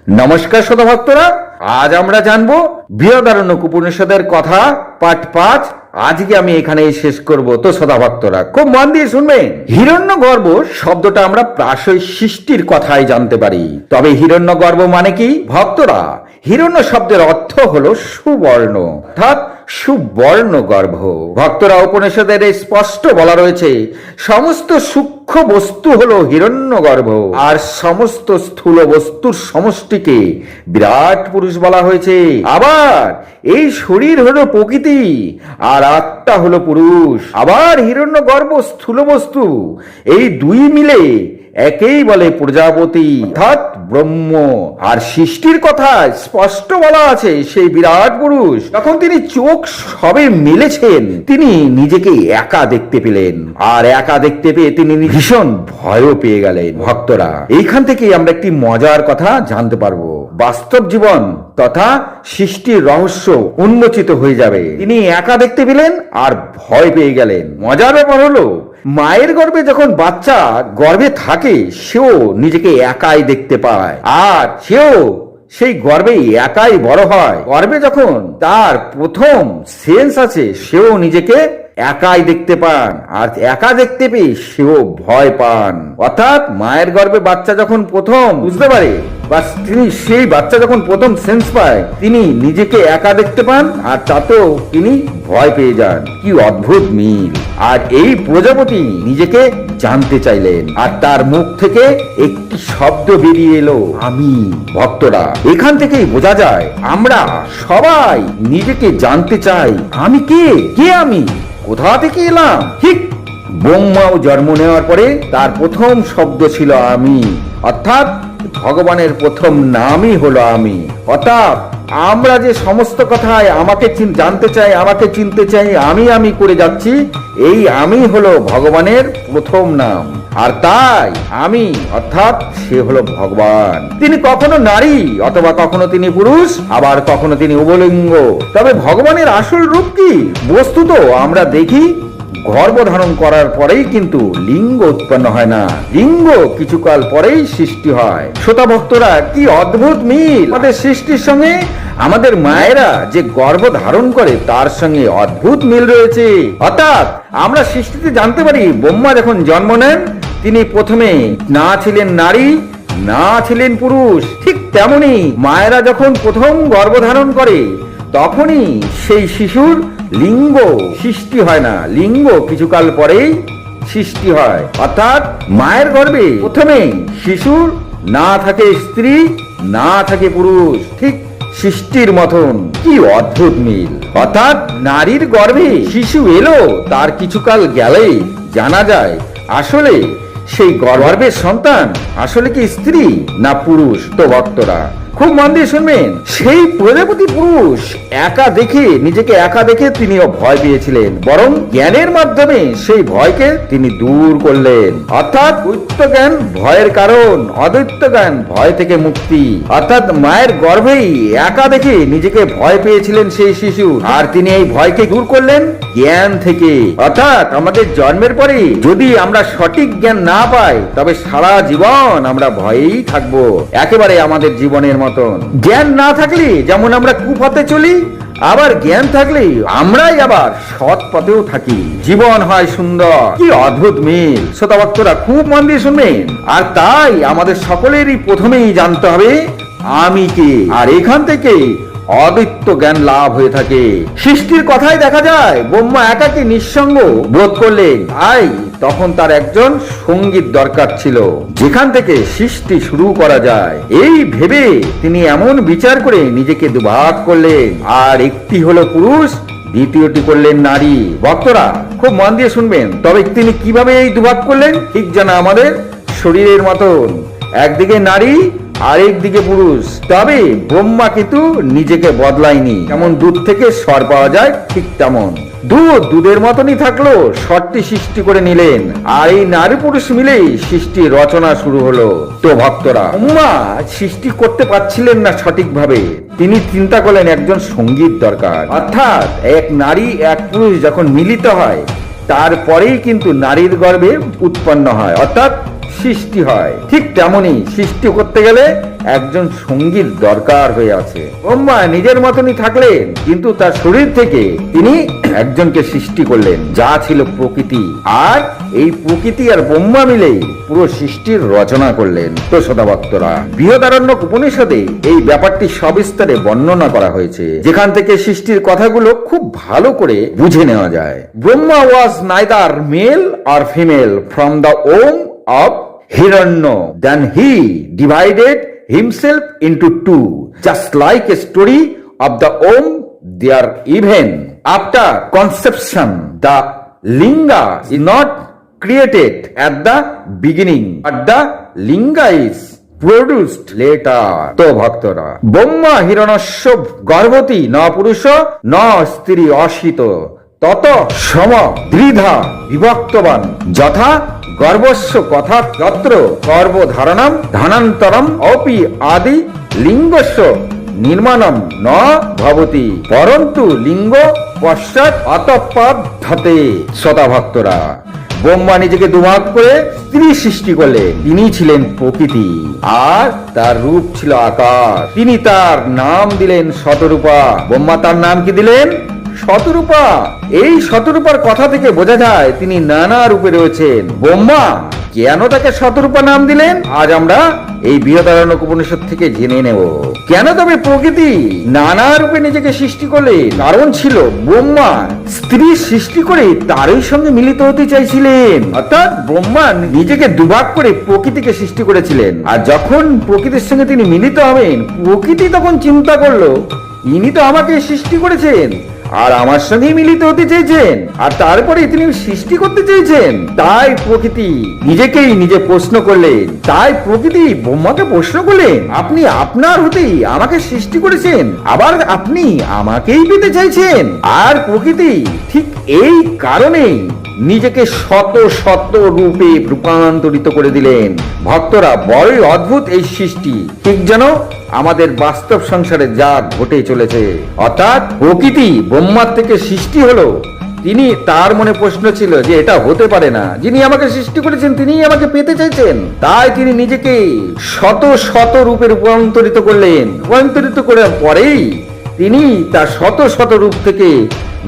নমস্কার শ্রোতা ভক্তরা, আজ আমরা জানবো বৃহদারণ্যক উপনিষদের কথা পাঠ 5। আজকে আমি এখানেই শেষ করব। তো শ্রোতা ভক্তরা খুব মন দিয়ে শুনবেন। হিরণ্যগর্ভ শব্দটা আমরা প্রায়শই সৃষ্টির কথাই জানতে পারি, তবে হিরণ্যগর্ভ মানে কি ভক্তরা? হিরণ্য শব্দের অর্থ হলো সুবর্ণ, অর্থাৎ সুবর্ণ গর্ভ। ভক্তরা উপনিষদের এই স্পষ্ট বলা রয়েছে সমস্ত সূক্ষ্ম বস্তু হলো হিরণ্যগর্ভ, আর সমস্ত স্থূল বস্তুর সমষ্টিকে বিরাট পুরুষ বলা হয়েছে। আবার এই শরীর হলো প্রকৃতি আর আত্মা হলো পুরুষ। আবার হিরণ্যগর্ভ স্থূল বস্তু, এই দুই মিলে একেই বলে প্রজাপতি অর্থাৎ ব্রহ্ম। আর সৃষ্টির কথা স্পষ্ট বলা আছে সেই বিরাট পুরুষ যখন তিনি চোখ সবে মেলেছেন তিনি নিজেকে একা দেখতে পেলেন, আর একা দেখতে পেয়ে তিনি ভীষণ ভয়ও পেয়ে গেলেন। ভক্তরা এইখান থেকে আমরা একটি মজার কথা জানতে পারবো। বাস্তব জীবন তথা সৃষ্টির রহস্য উন্মোচিত হয়ে যাবে। তিনি একা দেখতে পেলেন আর ভয় পেয়ে গেলেন। মজার ব্যাপার হলো মায়ের গর্ভে যখন বাচ্চা গর্ভে থাকে সেও নিজেকে একাই দেখতে পায়, আর সেও সেই গর্ভে একাই বড় হয়। গর্ভে যখন তার প্রথম সেন্স আছে সেও নিজেকে একাই দেখতে পান, আর একা দেখতে পেয়ে সেও ভয় পান। অর্থাৎ মায়ের গর্ভে বাচ্চা যখন প্রথম বুঝতে পারে বা তিনি সেই বাচ্চা যখন প্রথম সেন্স পায় তিনি নিজেকে একা দেখতে পান, আর তাতেও তিনি ভয় পেয়ে যান। কি অদ্ভুত মিল! আর এই প্রজাপতি নিজেকে জানতে চাইলেন, আর তার মুখ থেকে একটি শব্দ বেরিয়ে এলো, আমি। ভক্তরা এখান থেকেই বোঝা যায় আমরা সবাই নিজেকে জানতে চাই, আমি কে, কে আমি, কোথা থেকে এলাম। ঠিক ব্রহ্মাও জন্ম নেওয়ার পরে তার প্রথম শব্দ ছিল আমি, অর্থাৎ ভগবানের প্রথম নামই হলো আমি। অর্থাৎ আমরা যে সমস্ত কথায় আমাকে জানতে চাই, আমাকে চিনতে চাই, আমি করে যাচ্ছি, এই আমি হলো ভগবানের প্রথম নাম। আর তাই আমি অর্থাৎ সে হলো ভগবান। তিনি কখনো নারী অথবা কখনো তিনি পুরুষ, আবার কখনো তিনি উভলিঙ্গ। তবে ভগবানের আসল রূপ কি? বস্তুত আমরা দেখি গর্ভধারণ করার পরেই কিন্তু লিঙ্গ উৎপন্ন হয় না, লিঙ্গ কিছুকাল পরেই সৃষ্টি হয়। শ্রোতা ভক্তরা কি অদ্ভুত মিল আমাদের সৃষ্টির সঙ্গে! আমাদের মায়েরা যে গর্ভ ধারণ করে তার সঙ্গে অদ্ভুত মিল রয়েছে। অর্থাৎ আমরা সৃষ্টিতে জানতে পারি ব্রহ্মা যখন জন্ম নেন তিনি প্রথমে না ছিলেন নারী না ছিলেন পুরুষ। ঠিক তেমনি মায়েরা যখন প্রথম গর্ভধারণ করে তখনই সেই শিশুর লিঙ্গ সৃষ্টি হয় না, লিঙ্গ কিছুকাল পরেই সৃষ্টি হয়। অর্থাৎ মায়ের গর্ভে প্রথমে শিশুর না থাকে স্ত্রী না থাকে পুরুষ, ঠিক সৃষ্টির মতন। কি অদ্ভুত মিল! অর্থাৎ নারীর গর্ভে শিশু এলো, তার কিছুকাল গেলেই জানা যায় আসলে সেই গর্ভের সন্তান আসলে কি স্ত্রী না পুরুষ। তো ভক্তরা খুব মন দিয়ে শুনবেন। সেই প্রজাপতি পুরুষ নিজেকে একা দেখে তিনিও ভয় পেয়েছিলেন, বরং জ্ঞানের মাধ্যমে সেই ভয়কে তিনি দূর করলেন। অর্থাৎ দ্বৈত জ্ঞান ভয়ের কারণ, অদ্বৈত জ্ঞান ভয় থেকে মুক্তি। অর্থাৎ মায়ের গর্ভেই একা দেখে নিজেকে ভয় পেয়েছিলেন সেই শিশু, আর তিনি এই ভয়কে দূর করলেন জ্ঞান থেকে। অর্থাৎ আমাদের জন্মের পরে যদি আমরা সঠিক জ্ঞান না পাই তবে সারা জীবন আমরা ভয়েই থাকবো, একেবারে আমাদের জীবনের মতন। জ্ঞান না থাকলে যেমন আমরা কুপথে চলি, আবার জ্ঞান থাকলে আমরাই আবার সৎ পথেও থাকি, জীবন হয় সুন্দর। কি অদ্ভুত মিল! শ্রোতা ভক্তরা খুব মন দিয়ে শুনবেন। আর তাই আমাদের সকলেরই প্রথমেই জানতে হবে আমি কে, আর এখান থেকে অদ্বৈত জ্ঞান লাভ হয়ে থাকে। সৃষ্টির কথাই দেখা যায় ব্রহ্মা একাকী নিঃসঙ্গ বোধ করলেন, তাই তখন তার একজন সঙ্গীর দরকার ছিল যেখান থেকে সৃষ্টি শুরু করা যায়। এই ভেবে তিনি এমন বিচার করে নিজেকে দুভাগ করলেন, আর একটি হলো পুরুষ, দ্বিতীয়টি করলেন নারী। ভক্তরা খুব মন দিয়ে শুনবেন। তবে তিনি কিভাবে এই দুভাগ করলেন? ঠিক যেন আমাদের শরীরের মতন, একদিকে নারী আর একদিকে পুরুষ। তবে ব্রহ্মা কিন্তু নিজেকে বদলায়নি। যেমন দুধ থেকে স্বর পাওয়া যায় ঠিক তেমন দুধের মতনই থাকলো, স্বরটি সৃষ্টি করে নিলেন, আর এই নারী পুরুষ মিলেই সৃষ্টির রচনা শুরু হলো। তো ভক্তরা ব্রহ্মা সৃষ্টি করতে পারছিলেন না সঠিকভাবে, তিনি চিন্তা করলেন একজন সঙ্গীত দরকার। অর্থাৎ এক নারী এক পুরুষ যখন মিলিত হয় তারপরেই কিন্তু নারীর গর্ভে উৎপন্ন হয়, অর্থাৎ সৃষ্টি হয়। ঠিক তেমনি সৃষ্টি করতে গেলে একজন সঙ্গীর দরকার হয়ে আছে। ব্রহ্মা নিজের মতনই থাকলেন, কিন্তু তার শরীর থেকে তিনি একজনকে সৃষ্টি করলেন, যা ছিল প্রকৃতি। আর এই প্রকৃতি আর ব্রহ্মা মিলেই পুরো সৃষ্টির রচনা করলেন। তো শ্রোতা ভক্তরা, বৃহদারণ্যক উপনিষদে এই ব্যাপারটি সবিস্তারে বর্ণনা করা হয়েছে, যেখান থেকে সৃষ্টির কথাগুলো খুব ভালো করে বুঝে নেওয়া যায়। Brahma was neither male or female from the womb of Hiranya. Then he divided himself into two, just like a story of the Om there. Even after conception, the linga is not created at the beginning, but the linga is produced later. তো ভক্তরা, ব্রহ্মা হিরণ্যস্য গর্ভবতী ন পুরুষ ন স্ত্রী অসিত তত সম দ্বিধা বিভক্তবান যথা গর্ভস্য কথা যত্র গর্ভধারণম ধানান্তরম অপি আদি লিঙ্গস্য নির্মাণম ন ভবতি পরন্তু লিঙ্গ পশ্চাৎ অতঃপদ্ধতে। শ্রোতা ভক্তরা, ব্রহ্মা নিজেকে দুভাগ করে স্ত্রী সৃষ্টি করলেন। তিনি ছিলেন প্রকৃতি আর তার রূপ ছিল আকাশ। তিনি তার নাম দিলেন শতরূপা। ব্রহ্মা তার নাম কি দিলেন? শতরূপা। এই শতরূপার কথা থেকে বোঝা যায় তিনি নানা রূপে রয়েছেন। ব্রহ্মা কেন তাকে শতরূপা নাম দিলেন, আজ আমরা এই বৃহদারণ্যক উপনিষদ থেকে জেনে নেব। কেন তবে প্রকৃতি নানা রূপে নিজেকে সৃষ্টি করলে? কারণ ছিল ব্রহ্মা স্ত্রী সৃষ্টি করে তারই সঙ্গে মিলিত হতে চাইছিলেন। অর্থাৎ ব্রহ্মা নিজেকে দুভাগ করে প্রকৃতিকে সৃষ্টি করেছিলেন। আর যখন প্রকৃতির সঙ্গে তিনি মিলিত হবেন, প্রকৃতি তখন চিন্তা করলো, ইনি তো আমাকে সৃষ্টি করেছেন আর আমার সঙ্গে মিলিত হতে চেয়েছেন, আর তারপরে তিনি সৃষ্টি করতে চেয়েছেন। তাই প্রকৃতি নিজেকেই নিজে প্রশ্ন করলেন। তাই প্রকৃতি ব্রহ্মাকে প্রশ্ন করলেন, আপনি আপনার হতেই আমাকে সৃষ্টি করেছেন, আবার আপনি আমাকেই পেতে চাইছেন? আর প্রকৃতি ঠিক এই কারণেই নিজেকে শত শত রূপে রূপান্তরিত করে দিলেন। ভক্তরা, বড়ই অদ্ভুত এই সৃষ্টি, ঠিক যেন আমাদের বাস্তব সংসারে যা ঘটে চলেছে। অর্থাৎ প্রকৃতি ব্রহ্মার থেকে সৃষ্টি হলো, তিনি তার মনে প্রশ্ন ছিল যে এটা হতে পারে না, যিনি আমাকে সৃষ্টি করেছেন তিনিই আমাকে পেতে চাইছেন। তাই তিনি নিজেকে শত শত রূপে রূপান্তরিত করলেন। রূপান্তরিত করার পরেই তিনি তার শত শত রূপ থেকে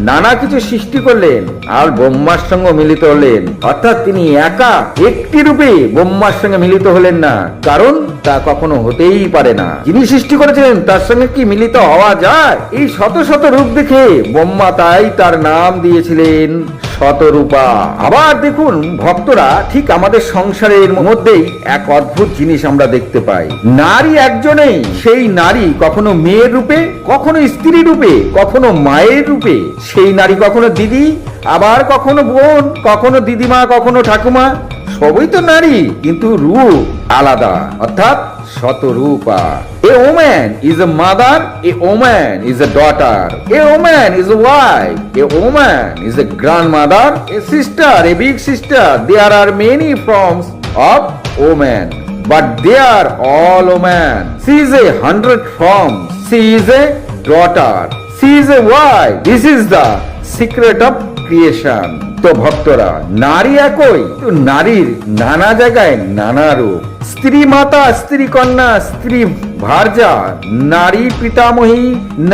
নানা কিছু সৃষ্টি করলেন আর ব্রহ্মার সঙ্গে মিলিত হলেন। অর্থাৎ তিনি একা একটি রূপে ব্রহ্মার সঙ্গে মিলিত হলেন না, কারণ তা কখনো হতেই পারে না। যিনি সৃষ্টি করেছিলেন তার সঙ্গে কি মিলিত হওয়া যায়? এই শত শত রূপ দেখে ব্রহ্মা তাই তার নাম দিয়েছিলেন শতরূপা। আবার দেখুন ভক্তরা, ঠিক আমাদের সংসারের মধ্যেই এক অদ্ভুত জিনিস আমরা দেখতে পাই। নারী একজনেই, সেই নারী কখনো মেয়ের রূপে, কখনো স্ত্রী রূপে, কখনো মায়ের রূপে। সেই নারী কখনো দিদি, আবার কখনো বোন, কখনো দিদিমা, কখনো ঠাকুমা। সবই তো নারী, কিন্তু রূপ আলাদা, অর্থাৎ শতরূপা। A woman is a mother, a woman is a daughter, a woman is a wife, a woman is a grandmother, a sister, a big sister. There are many forms of woman, but they are all woman. She is 100 forms. She is a daughter. She is a wife. This is the secret of creation. তো ভক্তরা, নারী একই, নারীর নানা জায়গায় নানা রূপ। স্ত্রী মাতা, স্ত্রী কন্যা, স্ত্রী ভার্যা, নারী পিতামহী,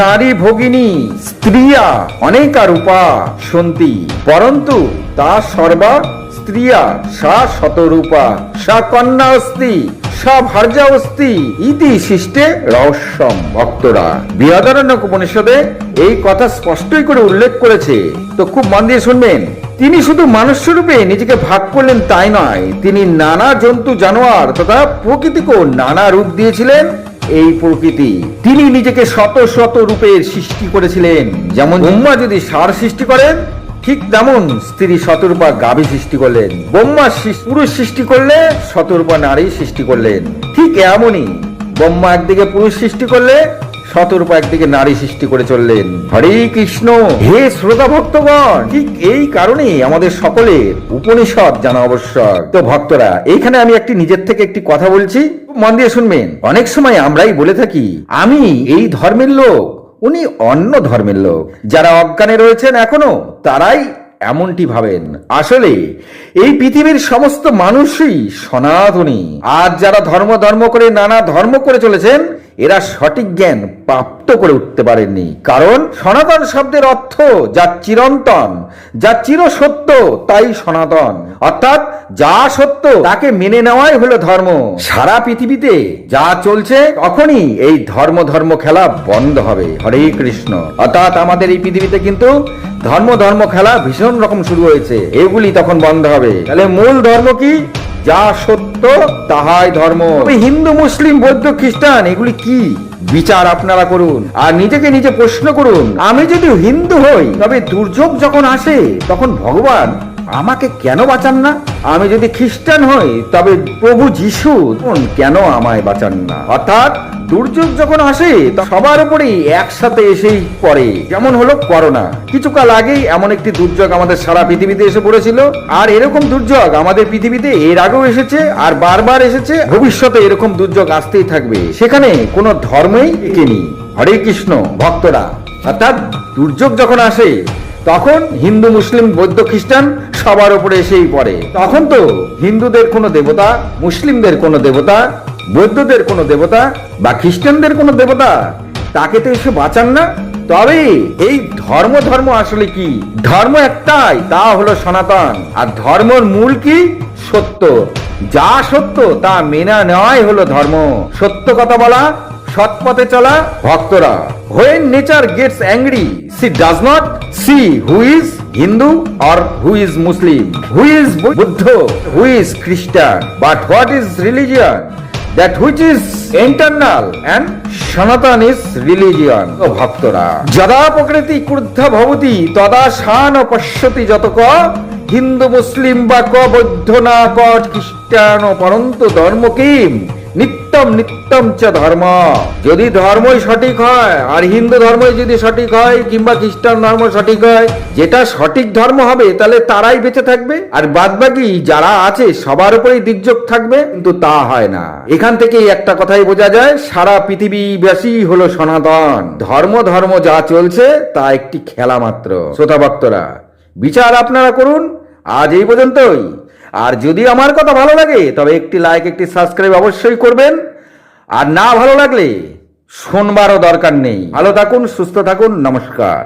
নারী ভগিনী, স্ত্রিয়া অনেকা রূপা সন্তি, পরন্তু তা সর্বা স্ত্রিয়া সা শতরূপা সা কন্যা অস্তি সা ভার্যা অস্তি ইতি সৃষ্টে রহস্যম। ভক্তরা, বৃহদারণ্যক উপনিষদে এই কথা স্পষ্টই করে উল্লেখ করেছে। তো খুব মন দিয়ে শুনবেন। তিনি শুধু মানুষ রূপে নিজেকে ভাগ করলেন তাই নয়, তিনি নানা জন্তু জানোয়ার তথা প্রকৃতিকেও নানা রূপ দিয়েছিলেন। এই প্রকৃতি তিনি নিজেকে শত শত রূপের সৃষ্টি করেছিলেন। যেমন ব্রহ্মা যদি ষাঁড় সৃষ্টি করেন, ঠিক তেমন স্ত্রী শতরূপা গাভী সৃষ্টি করলেন। ব্রহ্মা পুরুষ সৃষ্টি করলে শতরূপা নারী সৃষ্টি করলেন। ঠিক এমনই ব্রহ্মা একদিকে পুরুষ সৃষ্টি করলে শতরূপা একদিকে নারী সৃষ্টি করে চললেন। হরে কৃষ্ণ। হে শ্রোতা ভক্তগণ, ঠিক এই কারণেই আমাদের সকলের উপনিষদ জানা আবশ্যক। তো ভক্তরা, এইখানে আমি নিজের থেকে একটি কথা বলছি, মন দিয়ে শুনবেন। অনেক সময় আমরাই বলে থাকি, আমি এই ধর্মের লোক, উনি অন্য ধর্মের লোক। যারা অজ্ঞানে রয়েছেন এখনো, তারাই এমনটি ভাবেন। আসলে এই পৃথিবীর সমস্ত মানুষই সনাতনী। আজ যারা ধর্ম ধর্ম করে নানা ধর্ম করে চলেছেন, এরা সঠিক জ্ঞান প্রাপ্ত করে উঠতে পারেননি। কারণ সনাতন শব্দের অর্থ যা চিরন্তন, যা চির সত্য, তাই সনাতন। অর্থাৎ যা সত্য তাকে মেনে নেওয়াই হলো ধর্ম। সারা পৃথিবীতে যা চলছে তখনই এই ধর্ম ধর্ম খেলা বন্ধ হবে। হরে কৃষ্ণ। অর্থাৎ আমাদের এই পৃথিবীতে কিন্তু ধর্ম ধর্ম খেলা ভীষণ রকম শুরু হয়েছে, এগুলি তখন বন্ধ হবে। তাহলে মূল ধর্ম কি? যা সত্য তাহাই ধর্ম। হিন্দু, মুসলিম, বৌদ্ধ, খ্রিস্টান এগুলি কি? বিচার আপনারা করুন আর নিজেকে নিজে প্রশ্ন করুন, আমি যদি হিন্দু হই তবে দুর্যোগ যখন আসে তখন ভগবান আমাকে কেন বাঁচান না? আমি যদি খ্রিস্টান হই তবে প্রভু যিশু কেন আমায় বাঁচান না? অর্থাৎ দুর্যোগ যখন আসে সবার উপরেই একসাথে এসেই পড়ে। যেমন হলো করোনা, কিছুকাল আগেই এমন একটি দুর্যোগ আমাদের সারা পৃথিবীতে এসে পড়েছিল। আর এরকম দুর্যোগ আমাদের পৃথিবীতে এর আগেও এসেছে আর বারবার এসেছে, ভবিষ্যতে এরকম দুর্যোগ আসতেই থাকবে। সেখানে কোনো ধর্মই একেনি। হরে কৃষ্ণ ভক্তরা, অর্থাৎ দুর্যোগ যখন আসে তখন হিন্দু, মুসলিম, বৌদ্ধ, খ্রিস্টান সবার উপরে এসেই পড়ে। তখন তো হিন্দুদের কোনো দেবতা, মুসলিমদের কোনো দেবতা, বৌদ্ধদের কোনো দেবতা বা খ্রিস্টানদের কোনো দেবতা তাকে তো এসে বাঁচান না। তবে এই ধর্ম ধর্ম আসলে কি? ধর্ম একটাই, তা হলো সনাতন। আর ধর্মের মূল কি? সত্য। যা সত্য তা মেনে নেওয়াই হলো ধর্ম। সত্য কথা বলা, সৎ পথে চলা। ভক্তরা, when nature gets angry, she does not see who is Hindu or who is Muslim, who is Buddha, who is Christian, but what is religion, that which is internal, and Sanatan is religion. ও ভক্তরা, যদা প্রকৃতি ক্রুদ্ধা ভবতি তদা শান পশ্যতি যত ক হিন্দু মুসলিম বা ক বৌদ্ধ না ক খ্রিস্টান পরন্তু ধর্ম কিম নিত্যম নিত্যম চ ধর্ম। যদি ধর্মই সঠিক হয় আর হিন্দু ধর্মই যদি সঠিক হয় কিংবা খ্রিস্টান ধর্ম সঠিক হয়, যেটা সঠিক ধর্ম হবে তাহলে তারাই বেঁচে থাকবে, আর বাদবাকি যারা আছে সবার উপরেই দুর্যোগ থাকবে। কিন্তু তা হয় না। এখান থেকেই একটা কথাই বোঝা যায়, সারা পৃথিবীবাসী হলো সনাতন। ধর্ম ধর্ম যা চলছে তা একটি খেলা মাত্র। শ্রোতা ভক্তরা, বিচার আপনারা করুন। আজ এই পর্যন্তই। আর যদি আমার কথা ভালো লাগে তবে একটি লাইক, একটি সাবস্ক্রাইব অবশ্যই করবেন। আর না ভালো লাগলে শোনবারও দরকার নেই। ভালো থাকুন, সুস্থ থাকুন, নমস্কার।